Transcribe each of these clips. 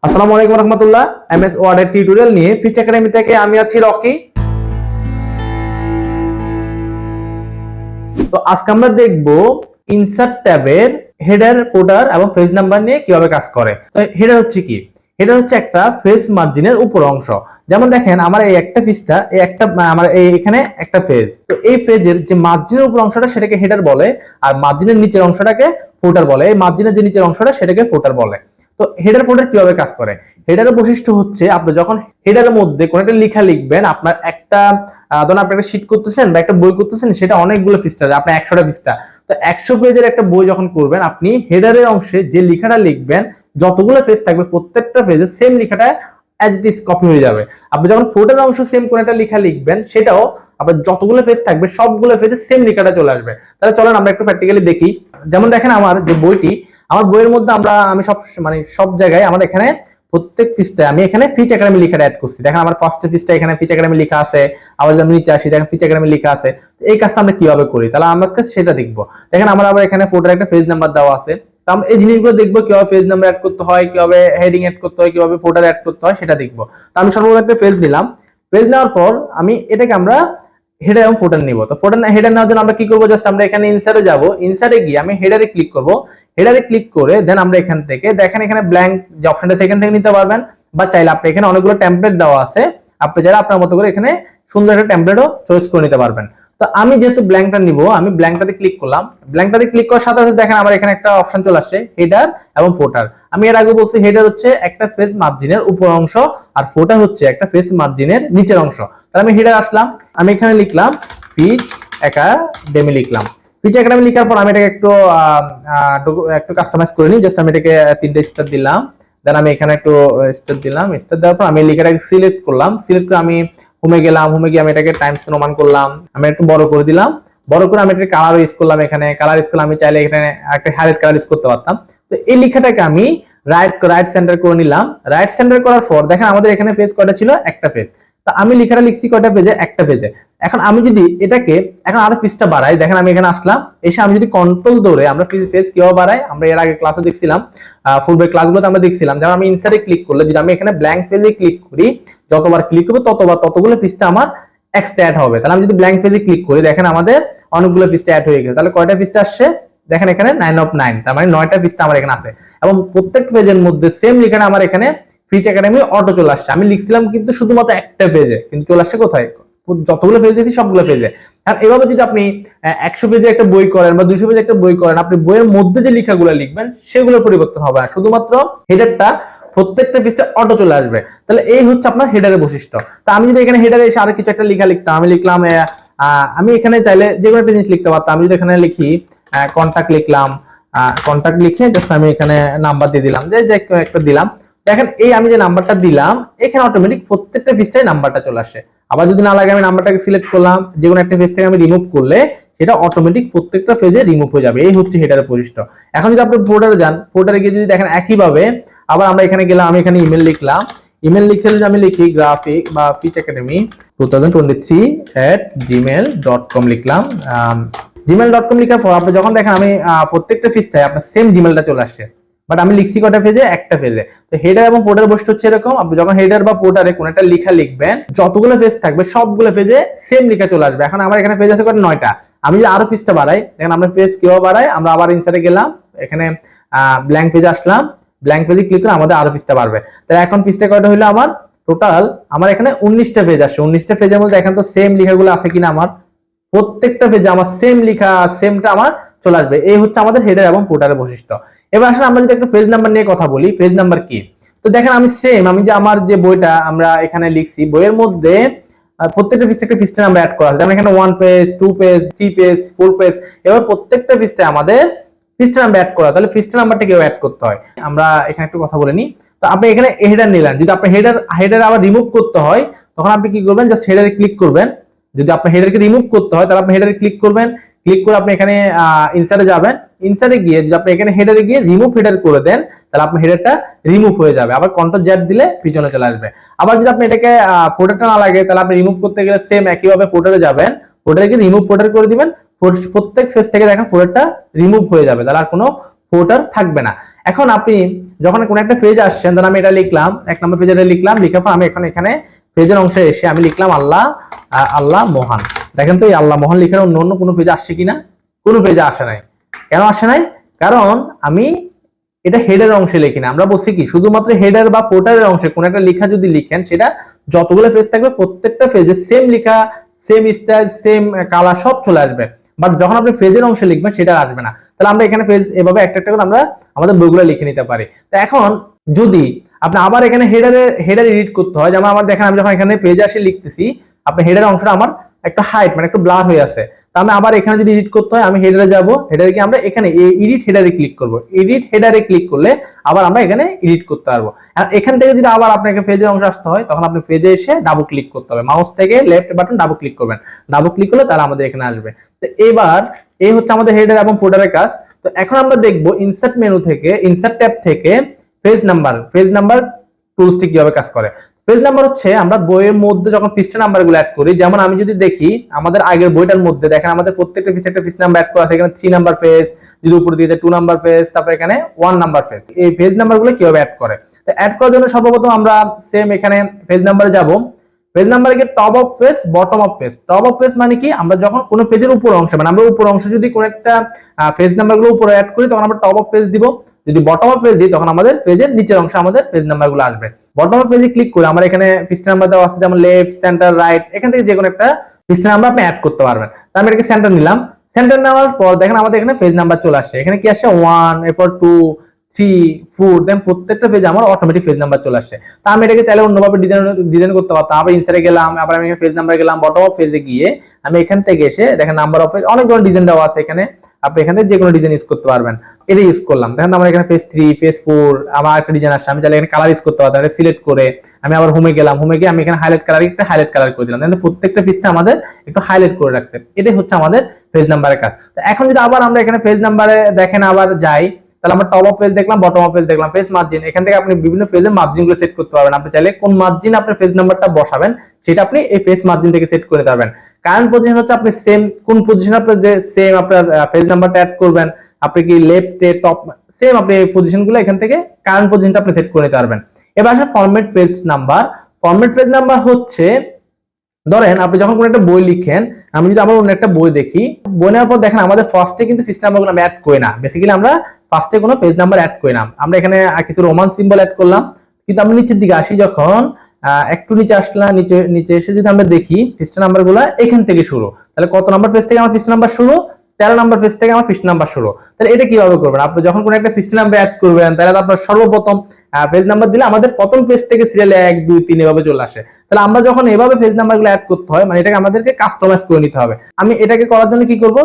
আসসালামু আলাইকুম রহমতুল্লাহ। এমএস ওয়ার্ডের টিউটোরিয়াল নিয়ে ফিচ একাডেমি থেকে আমি আছি রকি। তো আজকে আমরা দেখব ইনসার্ট ট্যাবের হেডার, ফুটার এবং পেজ নাম্বার নিয়ে কিভাবে কাজ করে। তো হেডার হচ্ছে কি? হেডার হচ্ছে একটা পেজ মার্জিনের উপর অংশ। যেমন দেখেন আমার এই একটা পেজটা, এই একটা আমার এখানে একটা পেজ, তো এই পেজের যে মার্জিনের উপর অংশটা সেটাকে হেডার বলে, আর মার্জিনের নিচের অংশটাকে ফুটার বলে। এই মার্জিনের যে নিচের অংশটা সেটাকে ফুটার বলে। তো হেডার ফুটার কিভাবে কাজ করে? হেডারের বৈশিষ্ট্য হচ্ছে আপনি যখন হেডারের মধ্যে কোনো একটা লেখা লিখবেন, আপনার একটা ধরুন আপনি একটা শীট করতেছেন বা একটা বই করতেছেন, সেটা অনেকগুলো পৃষ্ঠা, আপনার 100টা পৃষ্ঠা। তো 100 পেজের একটা বই যখন করবেন, আপনি হেডারের অংশে যে লেখাটা লিখবেন, যতগুলো পেজ থাকবে প্রত্যেকটা পেজে সেম লেখাটা অ্যাজ ইট ইজ কপি হয়ে যাবে। আপনি যখন ফুটার অংশ সেম কোন একটা লেখা লিখবেন, সেটাও আপনার যতগুলো পেজ থাকবে সবগুলো পেজে সেম লেখাটা চলে আসবে। তাহলে চলেন আমরা একটু প্র্যাকটিক্যালি দেখি। যেমন দেখেন আমার যে বইটি, আমার বইয়ের মধ্যে আমি সব জায়গায় আমার এখানে প্রত্যেক পৃষ্ঠায় আমি এখানে ফিচ একাডেমি লেখাটা অ্যাড করছি। দেখেন আমার ফার্স্ট পৃষ্ঠা এখানে ফিচ একাডেমি লেখা আছে, আবার যদি আমি নিচে আসি দেখেন ফিচ একাডেমি লেখা আছে। এই কাজটা আমরা কিভাবে করি, তাহলে আমরা আজকে সেটা দেখবো। দেখেন আমার আবার এখানে ফোটার একটা পেজ নাম্বার দেওয়া আছে। তো আমরা এই জিনিসগুলো দেখবো, কিভাবে পেজ নাম্বার অ্যাড করতে হয়, কিভাবে হেডিং অ্যাড করতে হয়, কিভাবে ফোটার অ্যাড করতে হয় সেটা দেখবো। তো আমি সর্বপ্রথম একটা পেজ নিলাম। পেজ নেওয়ার পর আমি এটাকে আমরা হেডার এবং ফুটার নিব। তো ফুটার হেডার নেওয়ার জন্য আমরা কি করব, জাস্ট আমরা এখানে ইনসার্টে যাব। ইনসার্টে গিয়ে আমি হেডারে ক্লিক করব। হেডারে ক্লিক করে দেন আমরা এখান থেকে দেখেন এখানে ব্ল্যাঙ্ক যে অপশনটা সেখান থেকে নিতে পারবেন, বা চাইলে আপনি এখানে অনেকগুলো টেমপ্লেট দেওয়া আছে, আপনি চাইলে আপনার মতো করে এখানে সুন্দর একটা টেমপ্লেটও চয়েস করে নিতে পারবেন। তো আমি যেহেতু ব্ল্যাঙ্কটা নিব, আমি ব্ল্যাঙ্কটাতে ক্লিক করলাম। ব্ল্যাঙ্কটাতে ক্লিক করার সাথে সাথে দেখেন আমার এখানে একটা অপশন চলে আসছে, হেডার এবং ফুটার। আমি এর আগে বলছি হেডার হচ্ছে একটা পেজ মার্জিনের উপর অংশ, আর ফুটার হচ্ছে একটা পেজ মার্জিনের নিচের অংশ। তাহলে আমি হেডার আসলাম, আমি এখানে লিখলাম ফিচ একাডেমি লিখলাম। ফিচ একাডেমি লেখার পর আমি এটাকে একটু কাস্টমাইজ করে নিই। জাস্ট আমি এটাকে 3টে স্টার দিলাম, দেন আমি এখানে একটু স্টার দিলাম। স্টার দেওয়ার পর আমি লেখাটাকে সিলেক্ট করলাম। সিলেক্ট করে আমি হোমে গেলাম। হোমে গিয়ে আমি এটাকে টাইমস অনুমান করলাম, আমি একটু বড় করে দিলাম। বড় করে আমি একটা কালার ইউজ করলাম। এখানে কালার ইউজ করলে আমি চাইলে এখানে একটা হাইলাইট কালার ইউজ করতে পারতাম। তো এই লেখাটাকে আমি রাইট সেন্টার করে নিলাম। রাইট সেন্টার করার পর দেখেন আমাদের এখানে পেজ কয়টা ছিল, একটা পেজ। তো আমি লেখাটা লিখছি কয়টা পেজে, একটা পেজে। এখন আমি যদি এটাকে এখন আরো পৃষ্ঠা বাড়াই, দেখেন আমি এখানে আসলাম, এসে আমি যদি কন্ট্রোল ধরে আমরা পেজ কিভাবে বাড়াই, আমরা এর আগে ক্লাসে দেখছিলাম, পূর্বের ক্লাসগুলোতে আমরা দেখছিলাম। যেমন আমি ইনসার্টে ক্লিক করলে যদি আমি এখানে ব্ল্যাঙ্ক পেজে ক্লিক করি, যতবার ক্লিক করবো ততগুলো পৃষ্ঠা আমার এক্সট্রা অ্যাড হবে। তাহলে আমি যদি ব্ল্যাঙ্ক পেজে ক্লিক করি, দেখেন আমাদের অনেকগুলো পৃষ্ঠা অ্যাড হয়ে গেছে। তাহলে কয়টা পৃষ্ঠা আসছে, দেখেন এখানে 9 of 9, তার মানে 9টা পৃষ্ঠা আমার এখানে আছে। এবং প্রত্যেক পেজের মধ্যে সেম লেখাটা আমার এখানে ফিচ একাডেমি অটো চলে আসছে। আমি লিখছিলাম কিন্তু শুধুমাত্র একটা পেজে, কিন্তু চলে আসছে কোথায়, যতগুলো পেজ দিয়েছি সবগুলো পেজে। আর এভাবে যদি আপনি 100 পেজে একটা বই করেন বা 200 পেজে একটা বই করেন, আপনি বইয়ের মধ্যে যে লেখাগুলো লিখবেন সেগুলো পরিবর্তন হবে না, শুধুমাত্র হেডারটা প্রত্যেকটা পৃষ্ঠা অটো চলে আসবে। তাহলে এই হচ্ছে আপনার হেডারের বৈশিষ্ট্য। তা আমি যদি এখানে হেডারে এসে আর কিছু একটা লেখা লিখতাম, আমি লিখলাম আমি এখানে চাইলে যে কোনো একটা জিনিস লিখতে পারতাম। আমি যদি এখানে লিখি কন্টাক্ট লিখলাম, কন্টাক্ট লিখে জাস্ট আমি এখানে নাম্বার দিয়ে দিলাম, যে একটা দিলাম। দেখেন এই আমি যে নাম্বারটা দিলাম, এখানে অটোমেটিক প্রত্যেকটা পৃষ্ঠায় নাম্বারটা চলে আসে। আবার যদি না লাগে আমি নাম্বারটাকে সিলেক্ট করলাম, যে কোনো একটা পেজ থেকে আমি রিমুভ করলে সেটা অটোমেটিক প্রত্যেকটা পেজে রিমুভ হয়ে যাবে। এই হচ্ছে হেডারের বৈশিষ্ট্য। এখন যদি আপনি ফোল্ডারে যান, ফোল্ডারে গিয়ে যদি দেখেন একইভাবে আবার আমরা এখানে গেলাম, আমি এখানে ইমেল লিখলাম। ইমেল লিখে আমি লিখি গ্রাফিক বা ফিচ একাডেমি 2023@gmail.com লিখলাম। gmail.com লিখার পর আপনি যখন দেখেন আমি প্রত্যেকটা পৃষ্ঠায় আপনার সেম জিমেলটা চলে আসছে, বাট আমি লিখছি কয়টা পেজে, একটা পেজে। তো হেডার এবং ফোটার বৈশিষ্ট্য হচ্ছে এরকম, আপনি যখন হেডার বা ফোটারে কোন একটা লেখা লিখবেন, যতগুলো পেজ থাকবে সবগুলো পেজে সেম লেখা চলে আসবে। এখন আমার এখানে পেজ আছে কয়টা, 9টা। আমি যদি আরো পৃষ্ঠা বাড়াই, দেখেন আমরা পেজ কিভাবে বাড়াই, আমরা আবার ইনসার্টে গেলাম, এখানে ব্ল্যাঙ্ক পেজে আসলাম, ব্ল্যাঙ্ক পেজে ক্লিক করে আমাদের আরো পৃষ্ঠা বাড়বে। তাহলে এখন পৃষ্ঠা কয়টা হলো আমার, টোটাল আমার এখানে 19টা পেজ আসছে। 19টা পেজের মধ্যে এখন তো সেম লেখাগুলো আছে কিনা, আমার প্রত্যেকটা পেজে আমার সেম লেখা, সেমটা আমার চলে আসবে। এই হচ্ছে আমাদের হেডার এবং ফুটারের বৈশিষ্ট্য। এবার আসলে আমরা যদি একটা পেজ নাম্বার নিয়ে কথা বলি, পেজ নাম্বার কি? তো দেখেন আমি যে আমার যে বইটা আমরা এখানে লিখছি, বইয়ের মধ্যে প্রত্যেকটা পৃষ্ঠা আমরা অ্যাড করা আছে। যেমন এখানে 1 পেজ, 2 পেজ, 3 পেজ, 4 পেজ, এবার প্রত্যেকটা পৃষ্ঠায় আমাদের পৃষ্ঠা নাম্বার অ্যাড করা। তাহলে পৃষ্ঠা নাম্বারটা কিভাবে অ্যাড করতে হয় আমরা এখানে একটু কথা বলে নিই। তো আপনি এখানে হেডার নিলেন, যদি আপনি হেডার আবার রিমুভ করতে হয়, তখন আপনি কি করবেন, জাস্ট হেডারে ক্লিক করবেন। যদি আপনার হেডারকে রিমুভ করতে হয়, তাহলে আপনি হেডারে ক্লিক করবেন। ক্লিক করে আপনি এখানে ইনসার্টে যাবেন। ইনসার্টে গিয়ে যদি আপনি এখানে হেডারে গিয়ে রিমুভ হেডার করে দেন, তাহলে আপনার হেডারটা রিমুভ হয়ে যাবে। আবার কন্ট্রোল জেড দিলে পিছনে চলে আসবে। আবার যদি আপনি এটাকে ফোল্ডারটা না লাগে, তাহলে আপনি রিমুভ করতে গেলে সেম একইভাবে ফোল্ডারে যাবেন, ফোল্ডারে গিয়ে রিমুভ ফোল্ডার করে দিবেন। প্রত্যেক পেজ থেকে দেখেন ফোল্ডারটা রিমুভ হয়ে যাবে, তাহলে আর কোনো ফুটার থাকবে না। এখন আপনি যখন কোনো একটা পেজ আসছেন, ধরুন আমি এটা লিখলাম, 1 নম্বর পেজে এটা লিখলাম, লিখার পর আমি এখন এখানে পেজের অংশে এসে আমি লিখলাম আল্লাহ মহান। দেখেন তো এই আল্লাহ মহান লিখার অন্য কোনো পেজে আসছে কিনা? কোনো পেজে আসে নাই। কেন আসে নাই? কারণ আমি এটা হেডার অংশে লিখি না। আমরা বলছি কি শুধুমাত্র হেডার বা ফুটারের অংশে কোন একটা লেখা যদি লিখেন, সেটা যতগুলো পেজ থাকবে প্রত্যেকটা পেজে সেম লেখা, সেম স্টাইল, সেম কালার সব চলে আসবে। বাট যখন আপনি পেজের অংশে লিখবেন সেটা আসবে না। তাহলে আমরা এখানে পেজ এভাবে একটা একটা করে আমরা আমাদের বইগুলো লিখে নিতে পারি। তো এখন যদি আপনি আবার এখানে হেডার এডিট করতে হয়, যেমন আমার দেখেন আমি যখন এখানে পেজে আসে লিখতেছি, আপনি হেডার অংশটা আমার একটা হাইট মানে একটু ব্লার হয়ে আছে। তা আমি আবার এখানে যদি এডিট করতে হয়, আমি হেডারে যাব, হেডারে কি আমরা এখানে এডিট হেডারে ক্লিক করব। এডিট হেডারে ক্লিক করলে আবার আমরা এখানে এডিট করতে পারবো। আর এখান থেকে যদি আবার আপনাকে পেজের অংশ আসতে হয়, তখন আপনি পেজে এসে ডাবল ক্লিক করতে হবে, মাউস থেকে লেফট বাটন ডাবল ক্লিক করবেন। ডাবল ক্লিক করলে তাহলে আমাদের এখানে আসবে। তো এবার এই হচ্ছে আমাদের হেডার এবং ফুটারের কাজ। তো এখন আমরা দেখবো ইনসার্ট মেনু থেকে, ইনসার্ট ট্যাব থেকে পেজ নাম্বার টুলসটি কিভাবে কাজ করে। পেজ নাম্বার হচ্ছে আমরা বইয়ের মধ্যে যখন পৃষ্ঠা নাম্বারগুলো অ্যাড করি, যেমন আমি যদি দেখি আমাদের আগের বইটার মধ্যে দেখেন আমাদের প্রত্যেকটা পৃষ্ঠা একটা পৃষ্ঠা নাম্বার অ্যাড করা আছে। এখানে 3 নাম্বার পেজ, যদি উপরে দিয়ে 2 নাম্বার পেজ, তারপর এখানে 1 নাম্বার পেজ। এই পেজ নাম্বারগুলো কিভাবে অ্যাড করে? তো অ্যাড করার জন্য সর্বপ্রথম আমরা সেম এখানে পেজ নাম্বারে যাব। পেজ নাম্বারে গিয়ে top of page, bottom of page. Top of page মানে কি? আমরা যখন কোনো পেজের উপর অংশে, মানে আমরা উপর অংশে যদি কোনো একটা পেজ নাম্বারগুলো উপরে অ্যাড করি, তখন আমরা টপ অফ পেজ দিব। যদি বটম অফ পেজ দিই, তখন আমাদের পেজের নিচের অংশে আমাদের পেজ নাম্বারগুলো আসবে। বটম অফ পেজে ক্লিক করে আমার এখানে পৃষ্ঠা নাম্বার দেওয়া আছে, যেমন লেফট, সেন্টার, রাইট, এখান থেকে যে কোনো একটা পৃষ্ঠা নাম্বার আপনি অ্যাড করতে পারবেন। তো আমি এটাকে সেন্টার নিলাম। সেন্টার নেওয়ার পর দেখেন আমাদের এখানে পেজ নাম্বার চলে আসছে। এখানে কি আসছে? 1, এরপর 2, 3, 4, দেন প্রত্যেকটা পেজে আমার অটোমেটিক পেজ নাম্বার চলে আসছে। তা আমি এটাকে চাইলে অন্যভাবে ডিজাইন করতে পারতাম। আবার ইনসার্টে গেলাম, আবার আমি পেজ নাম্বার গেলাম, বটম অফ পেজে গিয়ে আমি এখান থেকে এসে দেখেন নাম্বার অফ পেজ, অনেক ধরনের ডিজাইন দেওয়া আছে এখানে, আপনি এখান থেকে যে কোনো ডিজাইন ইউজ করতে পারবেন। এটা ইউজ করলাম, দেখেন আমার এখানে পেজ 3, পেজ 4, আমার একটা ডিজাইন আসছে। আমি চাইলে এখানে কালার ইউজ করতে পারতাম। এটা সিলেক্ট করে আমি আবার হোমে গেলাম, হোমে গিয়ে আমি এখানে হাইলাইট কালার করে দিলাম। দেখেন প্রত্যেকটা পেজটা আমাদের একটু হাইলাইট করে রাখছে। এটাই হচ্ছে আমাদের পেজ নাম্বারের কাজ। তো এখন যদি আবার আমরা এখানে পেজ নাম্বারে দেখেন আবার যাই, তাহলে আমরা টপ অফ পেজ দেখলাম, বটম অফ পেজ দেখলাম, পেজ মার্জিন, এখান থেকে আপনি বিভিন্ন পেজের মার্জিন গুলো সেট করতে পারবেন। আপনি চাইলে কোন মার্জিন আপনার পেজ নাম্বারটা বসাবেন, সেটা আপনি এই পেজ মার্জিন থেকে সেট করে নিতে পারবেন। কারেন্ট পজিশন হচ্ছে আপনি সেম কোন পজিশনে আপনি যে সেম আপনার পেজ নাম্বারটা অ্যাড করবেন, আপনি কি লেফটে টপ সেম আপনি এই পজিশনগুলো এখান থেকে কারেন্ট পজিশনটা আপনি সেট করে নিতে পারবেন। এবার আসে format page number. Format page number হচ্ছে, ধরেন আপনি যখন কোনো একটা বই লিখেন, আমি যদি আমার অন্য একটা বই দেখি, বই নেওয়ার পর দেখেন আমাদের ফার্স্টে কিন্তু পেজ নাম্বারগুলো আমি অ্যাড করি না। বেসিক্যালি আমরা ফার্স্টে কোনো পেজ নাম্বার অ্যাড করি না, আমরা এখানে কিছু রোমান সিম্বল অ্যাড করলাম। কিন্তু আমরা নিচের দিকে আসি, যখন একটু নিচে আসলাম, নিচে এসে যদি আমরা দেখি পৃষ্ঠা নাম্বারগুলো এখান থেকে শুরু, তাহলে কত নাম্বার পেজ থেকে আমার পৃষ্ঠা নাম্বার শুরু? 13 নাম্বার পেজ থেকে আমার পৃষ্ঠা নাম্বার শুরু। তাহলে এটা কিভাবে করবেন? আপনি যখন কোনো একটা পৃষ্ঠা নাম্বার অ্যাড করবেন, তাহলে আপনার সর্বপ্রথম পেজ নাম্বার দিলে আমাদের প্রথম পেজ থেকে সিরিয়ালে 1, 2, 3 এভাবে চলে আসে। তাহলে আমরা যখন এভাবে পেজ নাম্বারগুলো অ্যাড করতে হয়, মানে এটাকে আমাদেরকে কাস্টমাইজ করে নিতে হবে। আমি এটাকে করার জন্য কি করব?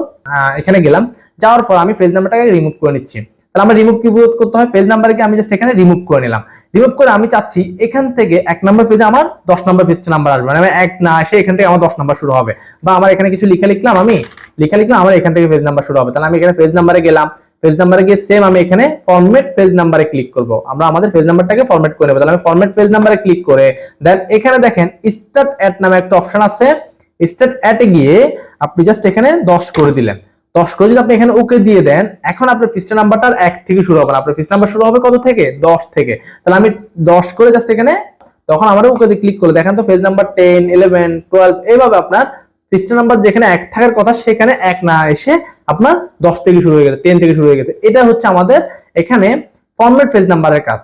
এখানে গেলাম, যাওয়ার পর আমি পেজ নাম্বারটাকে রিমুভ করে নিচ্ছি। তাহলে আমরা রিমুভ কিভাবে করতে হয়? পেজ নাম্বারকে আমি জাস্ট এখানে রিমুভ করে নিলাম। রিমুভ করে আমি চাচ্ছি এখান থেকে 1 নাম্বার পেজে আমার 10 নাম্বার পেজটা নাম্বার আসবে, মানে 1 না আসে এখান থেকে আমার 10 নাম্বার শুরু হবে। বা আমার এখানে কিছু লিখলাম, আমি লিখলাম আমার এখান থেকে পেজ নাম্বার শুরু হবে। তাহলে আমি এখানে পেজ নাম্বারে গেলাম, পেজ নাম্বারে গিয়ে সেম আমি এখানে ফরম্যাট পেজ নাম্বারে ক্লিক করব। আমরা আমাদের পেজ নাম্বারটাকে ফরম্যাট করে নেব। তাহলে আমি ফরম্যাট পেজ নাম্বারে ক্লিক করে দেন এখানে দেখেন স্টার্ট অ্যাট নামে একটা অপশন আছে। স্টার্ট অ্যাটে গিয়ে আপনি জাস্ট এখানে 10 করে দিলেন। 10 করে যদি আপনি এখানে ওকে দিয়ে দেন, এখন আপনার পৃষ্ঠা নাম্বারটা 1 থেকে শুরু হবে না, আপনার পৃষ্ঠা নাম্বার শুরু হবে কত থেকে? 10 থেকে। তাহলে আমি 10 করে জাস্ট এখানে, তখন আমরা ওকে দিয়ে ক্লিক করলে দেখেন তো পেজ নাম্বার 10, 11, 12 এইভাবে আপনার পৃষ্ঠা নাম্বার যেখানে 1 থাকার কথা সেখানে 1 না এসে আপনার 10 থেকে শুরু হয়ে গেছে, 10 থেকে শুরু হয়ে গেছে। এটা হচ্ছে আমাদের এখানে ফরম্যাট পেজ নাম্বারের কাজ।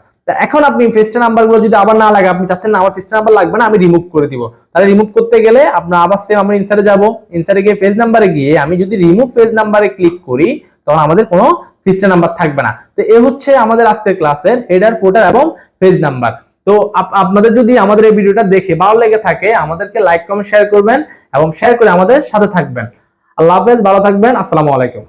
এখন আপনি পৃষ্ঠা নাম্বারগুলো যদি আবার না লাগে, আপনি চাচ্ছেন না আমার পৃষ্ঠা নাম্বার লাগবে না, আমি রিমুভ করে দিব, তাহলে রিমুভ করতে গেলে আপনার আবার সেম আমরা ইনসার্টে যাব, ইনসার্টে গিয়ে পেজ নাম্বারে গিয়ে আমি যদি রিমুভ পেজ নাম্বারে ক্লিক করি, তখন আমাদের কোনো পৃষ্ঠা নাম্বার থাকবে না। তো এই হচ্ছে আমাদের আজকের ক্লাসের হেডার, ফুটার এবং পেজ নাম্বার। তো আপনাদের যদি আমাদের এই ভিডিওটা দেখে ভালো লেগে থাকে, আমাদেরকে লাইক, কমেন্ট, শেয়ার করবেন এবং শেয়ার করে আমাদের সাথে থাকবেন। আল্লাহ হাফেজ, ভালো থাকবেন, আসসালামু আলাইকুম।